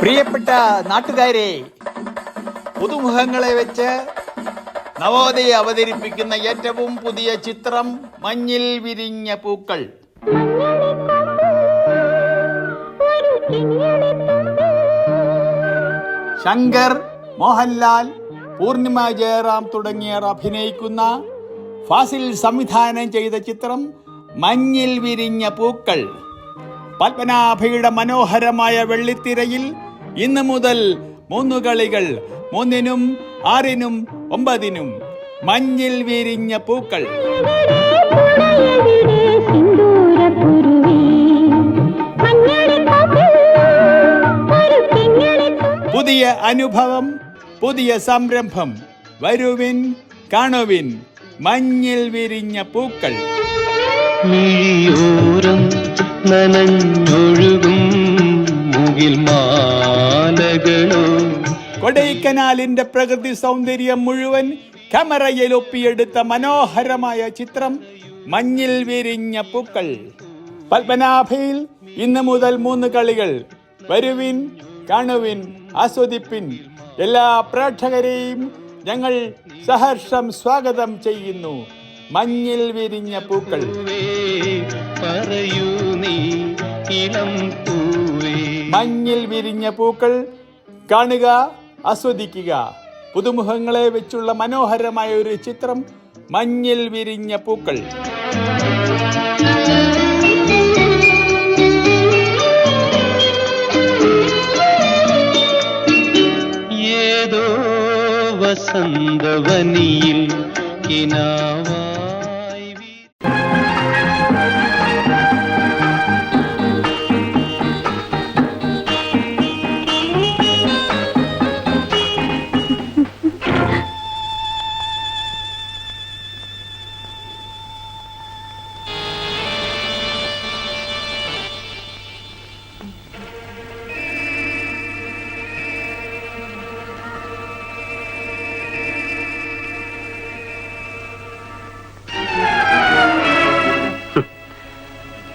പ്രിയപ്പെട്ട നാട്ടുകാരെ, പുതുമുഖങ്ങളെ വെച്ച് നവോദയ അവതരിപ്പിക്കുന്ന ഏറ്റവും പുതിയ ചിത്രം മഞ്ഞിൽ വിരിഞ്ഞ പൂക്കൾ. ശങ്കർ, മോഹൻലാൽ, പൂർണിമ ജയറാം തുടങ്ങിയവർ അഭിനയിക്കുന്ന ഫാസിൽ സംവിധാനം ചെയ്ത ചിത്രം മഞ്ഞിൽ വിരിഞ്ഞ പൂക്കൾ. പത്മനാഭയുടെ മനോഹരമായ വെള്ളിത്തിരയിൽ ഇന്ന് മുതൽ 3 കളികൾ, 3-നും 6-നും 9-നും. മഞ്ഞിൽ വിരിഞ്ഞ പൂക്കൾ. പുതിയ അനുഭവം, പുതിയ സംരംഭം. വരുവിൻ, കാണുവിൻ. മഞ്ഞിൽ വിരിഞ്ഞ പൂക്കൾ. കൊടൈക്കനാലിന്റെ പ്രകൃതി സൗന്ദര്യം മുഴുവൻ ക്യാമറയിൽ ഒപ്പിയെടുത്ത മനോഹരമായ ചിത്രം മഞ്ഞിൽ വിരിഞ്ഞ പൂക്കൾ. പത്മനാഭയിൽ ഇന്ന് മുതൽ 3 കളികൾ. വരുവിൻ, കാണുവിൻ, ആസ്വദിപ്പിൻ. എല്ലാ പ്രേക്ഷകരെയും ഞങ്ങൾ സഹർഷം സ്വാഗതം ചെയ്യുന്നു. മഞ്ഞിൽ വിരിഞ്ഞ പൂക്കൾ. മഞ്ഞിൽ വിരിഞ്ഞ പൂക്കൾ കാണുക, ആസ്വദിക്കുക. പുതുമുഖങ്ങളെ വെച്ചുള്ള മനോഹരമായ ഒരു ചിത്രം മഞ്ഞിൽ വിരിഞ്ഞ പൂക്കൾ. ഏതോ വസന്തവനിയിൽ കിനാവായി.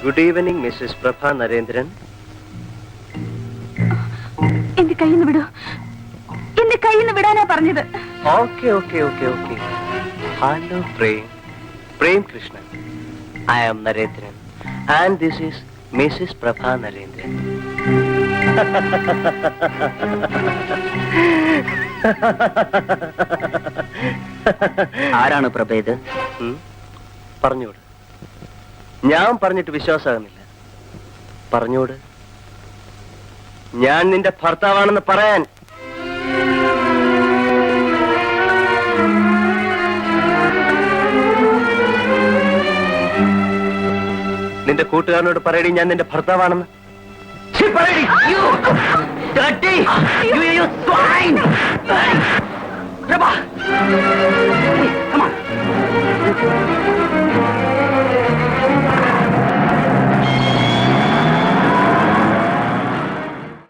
Good evening, Mrs. Prabha Narendran. എന്റെ കയ്യിൽ നിന്ന് വിടാനാ പറഞ്ഞത്. Okay. Hello, Prem Krishna. I am Narendran, and this is Mrs. Prabha Narendran. ആരാണ് പ്രഭ ഇത്? പറഞ്ഞോട്. ഞാൻ പറഞ്ഞിട്ട് വിശ്വാസമാകുന്നില്ല. പറഞ്ഞോട്. ഞാൻ നിന്റെ ഭർത്താവാണെന്ന് പറയാൻ. നിന്റെ കൂട്ടുകാരനോട് പറയടി ഞാൻ നിന്റെ ഭർത്താവാണെന്ന്. പ്രഭ